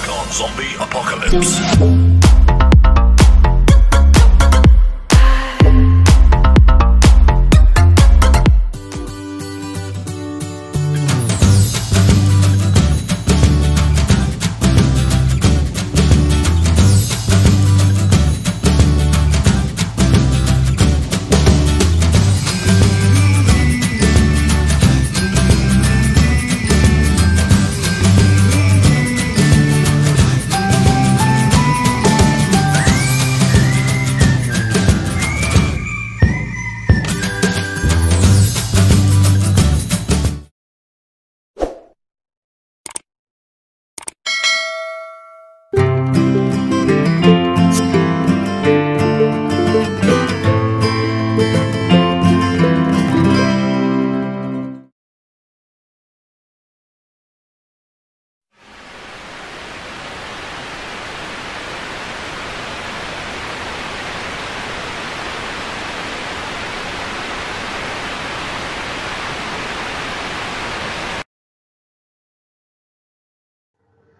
back on Zombie Apocalypse.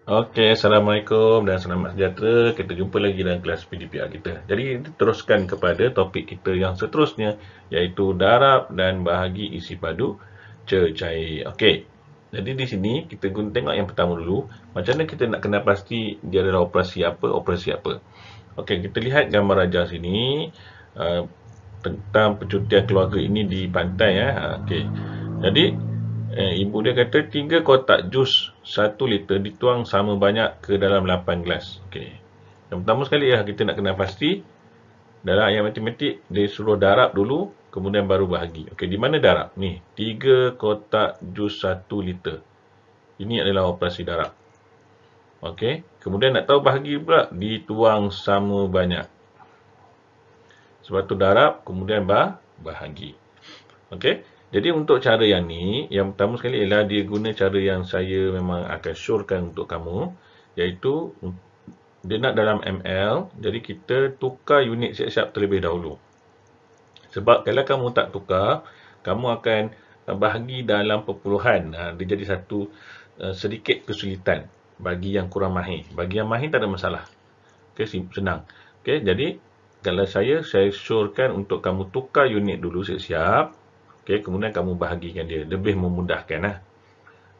Okey, Assalamualaikum dan selamat sejahtera. Kita jumpa lagi dalam kelas PDPR kita. Jadi, kita teruskan kepada topik kita yang seterusnya, iaitu darab dan bahagi isi padu cecair. Okey, jadi di sini kita guna tengok yang pertama dulu. Macam mana kita nak kenal pasti dia adalah operasi apa. Okey, kita lihat gambar rajah sini tentang percutian keluarga ini di pantai. Okey, jadi ibu dia kata 3 kotak jus 1 liter dituang sama banyak ke dalam 8 gelas. Okey. Yang pertama sekali kita nak kenal pasti dalam ayat matematik dia suruh darab dulu kemudian baru bahagi. Okey, di mana darab? Ni, 3 kotak jus 1 liter. Ini adalah operasi darab. Okey, kemudian nak tahu bahagi pula, dituang sama banyak. Sebab tu darab kemudian bahagi. Okey. Jadi untuk cara yang ni, yang pertama sekali ialah dia guna cara yang saya memang akan syorkan untuk kamu, iaitu dia nak dalam ml, jadi kita tukar unit siap-siap terlebih dahulu. Sebab kalau kamu tak tukar, kamu akan bahagi dalam perpuluhan. Dia jadi satu sedikit kesulitan bagi yang kurang mahir. Bagi yang mahir tak ada masalah. Okey, senang. Okey, jadi kalau saya syorkan untuk kamu tukar unit dulu siap-siap. Okey, kemudian kamu bahagikan dia. Lebih memudahkan.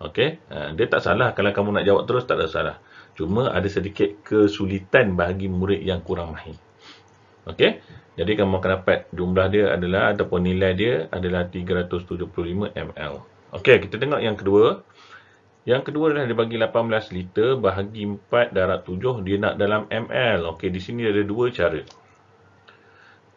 Okey, dia tak salah. Kalau kamu nak jawab terus, tak ada salah. Cuma ada sedikit kesulitan bagi murid yang kurang mahir. Okey, jadi kamu akan dapat jumlah dia adalah, ataupun nilai dia adalah 375 ml. Okey, kita tengok yang kedua. Yang kedua adalah dia bagi 18 liter, bahagi 4 darab 7, dia nak dalam ml. Okey, di sini ada dua cara.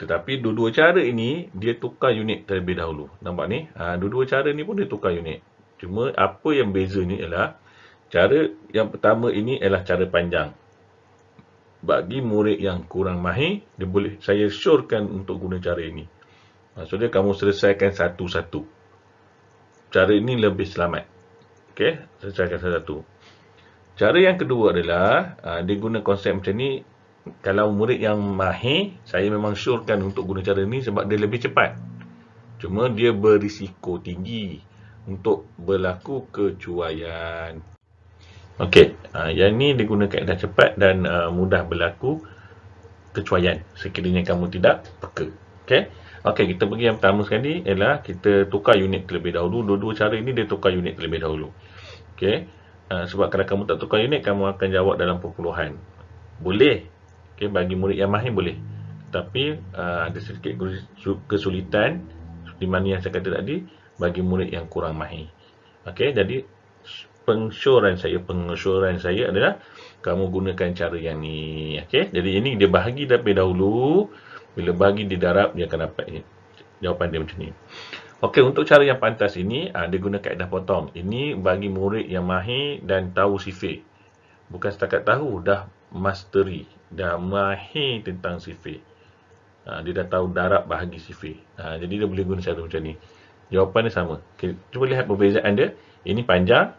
Tetapi dua-dua cara ini, dia tukar unit terlebih dahulu. Nampak ni? Dua-dua cara ni pun dia tukar unit. Cuma apa yang beza ni ialah, cara yang pertama ini ialah cara panjang. Bagi murid yang kurang mahir, saya syorkan untuk guna cara ini. Maksudnya kamu selesaikan satu-satu. Cara ini lebih selamat. Okey, selesaikan satu-satu. Cara yang kedua adalah, dia guna konsep macam ni. Kalau murid yang mahir, saya memang syorkan untuk guna cara ni sebab dia lebih cepat. Cuma dia berisiko tinggi untuk berlaku kecuaian. Okey, yang ni dia guna kaedah cepat dan mudah berlaku kecuaian sekiranya kamu tidak peka. Okey, kita pergi yang pertama sekali ialah kita tukar unit terlebih dahulu. Dua-dua cara ini dia tukar unit terlebih dahulu. Okey, sebab kalau kamu tak tukar unit, kamu akan jawab dalam perpuluhan. Boleh. Okay, bagi murid yang mahir boleh. Tapi ada sedikit kesulitan seperti mana yang saya kata tadi bagi murid yang kurang mahir. Okey, jadi pengesyoran saya adalah kamu gunakan cara yang ni. Okey, jadi ini dia bahagi terlebih dahulu. Bila bahagi di darab, dia akan dapat jawapan dia macam ni. Okey, untuk cara yang pantas ini, dia guna kaedah potong. Ini bagi murid yang mahir dan tahu sifir. Bukan setakat tahu, dah mastery, dah mahir tentang sifir. Dia dah tahu darab bahagi sifir. Jadi dia boleh guna cara macam ni. Jawapan dia sama. Okay, cuba lihat perbezaan dia. Ini panjang,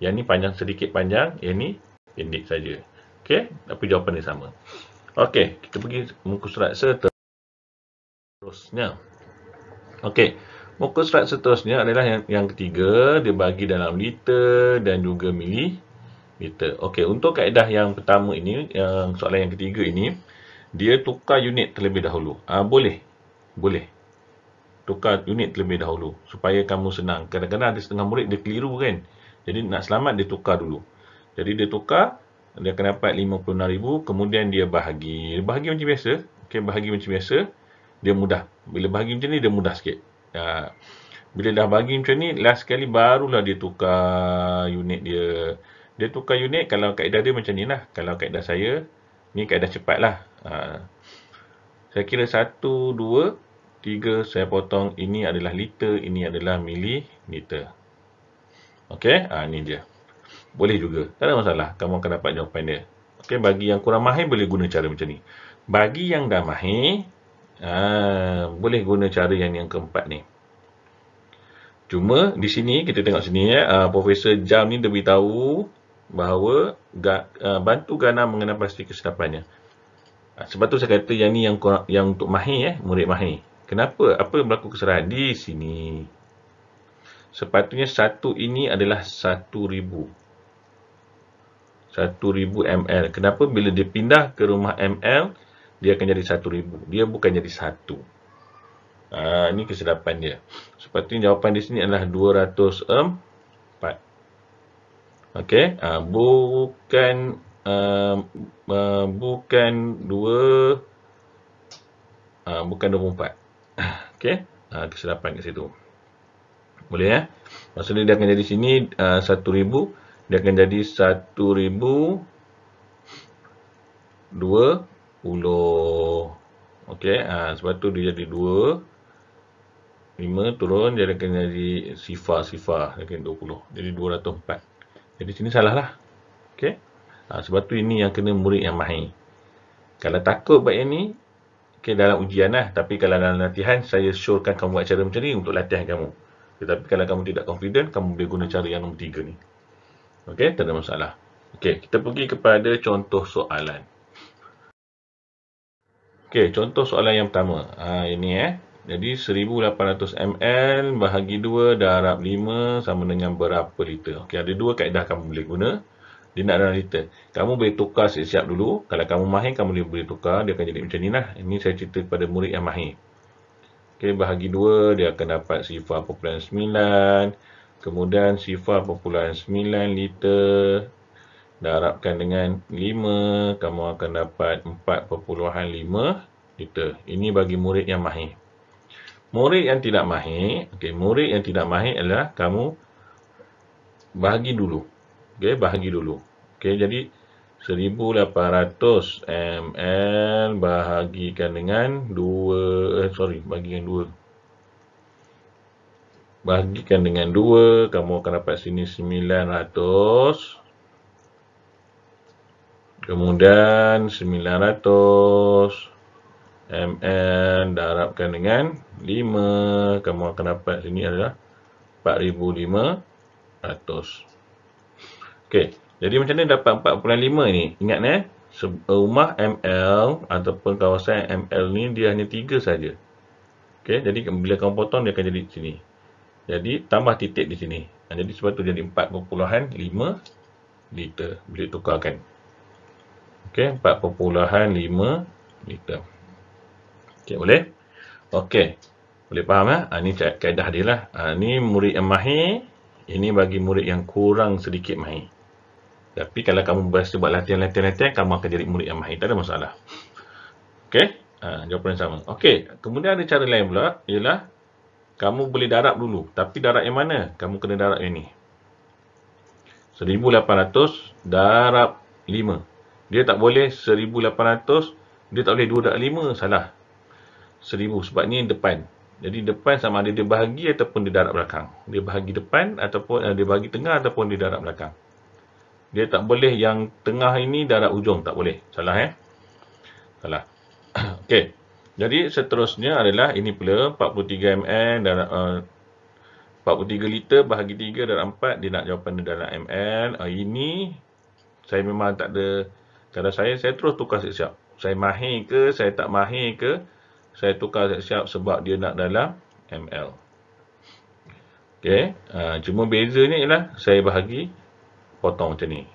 yang ni panjang sedikit panjang, yang ni pendek saja. Okey, tapi jawapan dia sama. Okey, kita pergi muka surat seterusnya. Okey, muka surat seterusnya adalah yang ketiga, dia bagi dalam liter dan juga liter. Okey, untuk kaedah yang pertama ini, yang soalan yang ketiga ini, dia tukar unit terlebih dahulu. Boleh. Boleh. Tukar unit terlebih dahulu supaya kamu senang. Kadang-kadang ada setengah murid dia keliru kan. Jadi nak selamat dia tukar dulu. Jadi dia tukar, dia akan dapat 56,000, kemudian dia bahagi. Bahagi macam biasa. Okey, bahagi macam biasa. Dia mudah. Bila bahagi macam ni dia mudah sikit. Bila dah bagi macam ni, last sekali barulah dia tukar unit dia. Dia tukar unit kalau kaedah dia macam ni lah. Kalau kaedah saya, ni kaedah cepat lah. Saya kira 1, 2, 3 saya potong. Ini adalah liter, ini adalah mililiter. Okey, ni dia. Boleh juga. Tak ada masalah. Kamu akan dapat jawapan dia. Okey, bagi yang kurang mahir boleh guna cara macam ni. Bagi yang dah mahir, boleh guna cara yang keempat ni. Cuma di sini kita tengok sini Profesor Jam ni dia beritahu bahawa bantu Gana mengenal pasti kesilapannya. Sebab tu saya kata yang ni yang untuk mahir murid mahir. Kenapa? Apa berlaku kesalahan di sini? Sepatutnya satu ini adalah 1,000. 1,000 ml. Kenapa bila dia pindah ke rumah ml dia akan jadi 1,000. Dia bukan jadi 1. Ini kesilapan dia. Sepatutnya jawapan di sini adalah 204. Okey, bukan 24. Okey, kesilapan kat situ. Boleh ya? Maksudnya dia akan jadi sini 1,000, dia akan jadi 1,020. Okey, sebab tu dia jadi 5 turun, dia akan jadi sifar, dia akan 20. Jadi 204. Jadi sini salah lah. Okey. Sebab tu ini yang kena murid yang mahir. Kalau takut buat yang ni, okey dalam ujian lah. Tapi kalau dalam latihan, saya showkan kamu buat cara macam ni untuk latihan kamu. Tetapi kalau kamu tidak confident, kamu boleh guna cara yang nombor 3 ni. Okey, tak ada masalah. Okey, kita pergi kepada contoh soalan. Okey, contoh soalan yang pertama. Ini Jadi 1,800 ml bahagi 2 darab 5 sama dengan berapa liter? Okey, ada dua kaedah kamu boleh guna. Dia nak dalam liter. Kamu boleh tukar siap-siap dulu. Kalau kamu mahir, kamu boleh tukar. Dia akan jadi macam ni lah. Ini saya cerita kepada murid yang mahir. Okey, bahagi 2, dia akan dapat 0.9. Kemudian 0.9 liter. Darabkan dengan 5, kamu akan dapat 4.5 liter. Ini bagi murid yang mahir. Murid yang tidak mahir, murid yang tidak mahir adalah kamu bahagi dulu. Okey, bahagi dulu. Okey, jadi 1,800 ml bahagikan dengan 2, bahagikan 2. Bahagikan dengan 2, kamu akan dapat sini 900. Kemudian 900 ml darabkan dengan 5, kamu akan dapat sini adalah 4,500. Okey, jadi macam mana dapat 4.5 ni? Ingat rumah ml ataupun kawasan ml ni dia hanya 3 saja. Okey, jadi bila kamu potong dia akan jadi sini. Jadi tambah titik di sini. Jadi sebab tu jadi 4.5 liter bila tukarkan. Okey, 4.5 liter. Okey, boleh? Okey. Boleh faham Ini kaedah dia lah. Ni murid yang mahir. Ini bagi murid yang kurang sedikit mahir. Tapi kalau kamu biasa buat latihan-latihan, kamu akan jadi murid yang mahir. Tak ada masalah. Okey. Jawapan yang sama. Okey. Kemudian ada cara lain pula. Ialah kamu boleh darab dulu. Tapi darab yang mana? Kamu kena darab yang ni. 1,800 darab 5. Dia tak boleh 1,800. Dia tak boleh 2 darab 5. Salah. 1,000 sebab ni depan. Jadi depan sama ada dia bahagi ataupun dia darab belakang. Dia bahagi depan ataupun dia bahagi tengah ataupun dia darab belakang. Dia tak boleh yang tengah ini darab ujung. Tak boleh. Salah Salah. Okey. Jadi seterusnya adalah ini pula 43 ml darab 43 liter bahagi 3 darab 4. Dia nak jawapan dia dalam ml. Ini saya memang tak ada. Kalau saya terus tukar siap-siap. Saya mahir ke, saya tak mahir ke, saya tukar siap-siap sebab dia nak dalam ml. Okey, cuma bezanya ialah saya bahagi potong macam ni.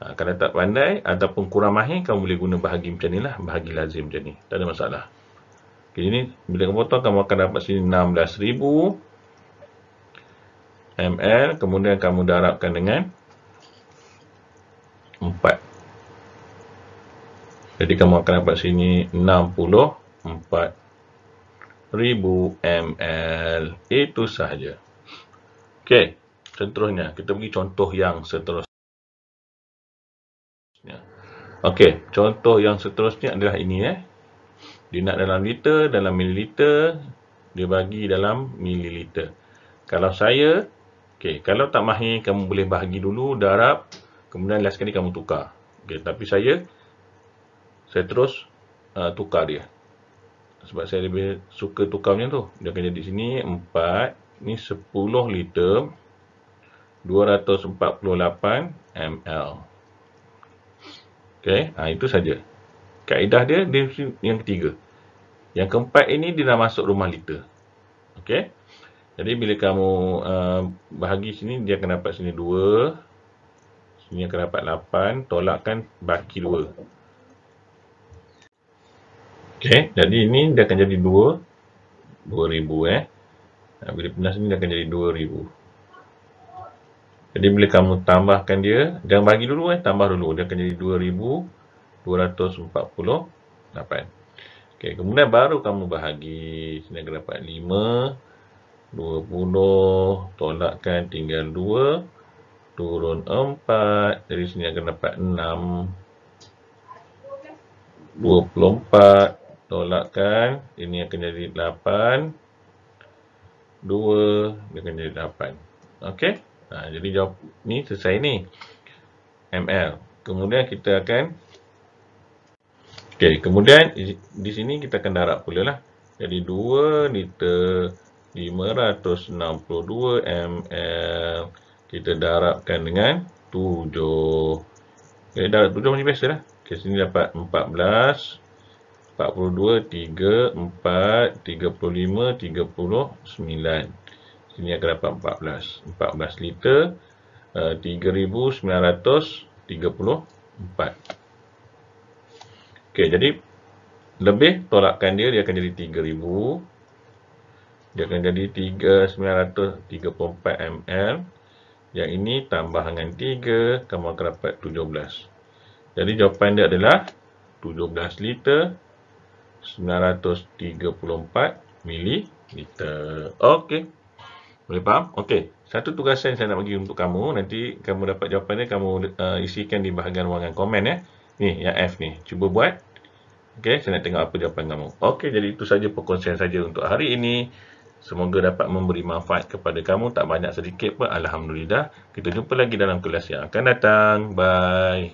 Kalau tak pandai ataupun kurang mahir, kamu boleh guna bahagi macam ni lah. Bahagi lazim macam ni. Tak ada masalah. Okay, ini bila kamu potong, kamu akan dapat sini 16,000 ml. Kemudian kamu darabkan dengan 4. Jadi kamu akan dapat sini 64,000 ml. Itu sahaja. Okey, seterusnya kita pergi contoh yang seterusnya. Okey, contoh yang seterusnya adalah ini Dia nak dalam liter, dalam mililiter, dia bagi dalam mililiter. Kalau saya, okey, kalau tak mahir kamu boleh bahagi dulu, darab, kemudian last sekali kamu tukar. Okey, tapi saya terus tukar dia. Sebab saya lebih suka tukar macam tu. Dia akan jadi sini 4, ni 10 liter 248 ml. Okey, itu saja. Kaedah dia yang ketiga. Yang keempat ini dia dah masuk rumah liter. Okey. Jadi bila kamu bahagi sini, dia akan dapat sini 2. Sini akan dapat 8. Tolakkan baki 2. Okey, jadi ini dia akan jadi 2,000 Bila pindah sini dia akan jadi 2,000. Jadi bila kamu tambahkan dia, jangan bagi dulu tambah dulu. Dia akan jadi 2,248. Okey, kemudian baru kamu bahagi. Sini akan dapat 5, 20, tolakkan tinggal 2, turun 4. Dari sini akan dapat 6, 24, tolakkan. Ini akan jadi 8, 2, dia akan jadi 8. Okey. Jadi jawab ni selesai ni. ml. Kemudian kita akan kemudian di sini kita akan darab pula lah. Jadi 2 liter 562 ml kita darabkan dengan 7. Darab 7 macam biasa lah. Sini dapat 14, 42, 3, 4, 35, 39. Sini akan dapat 14 liter 3,934. Okey, jadi lebih tolakkan dia akan jadi 3,000. Dia akan jadi 3,934 ml. Yang ini tambah dengan 3, kamu akan dapat 17. Jadi jawapan dia adalah 17 liter 934 mililiter. Okey. Boleh faham? Okey. Satu tugasan saya nak bagi untuk kamu. Nanti kamu dapat jawapan dia, kamu isikan di bahagian ruangan komen Ni, yang F ni. Cuba buat. Okey, saya nak tengok apa jawapan kamu. Okey, jadi itu saja perkongsian saja untuk hari ini. Semoga dapat memberi manfaat kepada kamu. Tak banyak sedikit pun. Alhamdulillah. Kita jumpa lagi dalam kelas yang akan datang. Bye.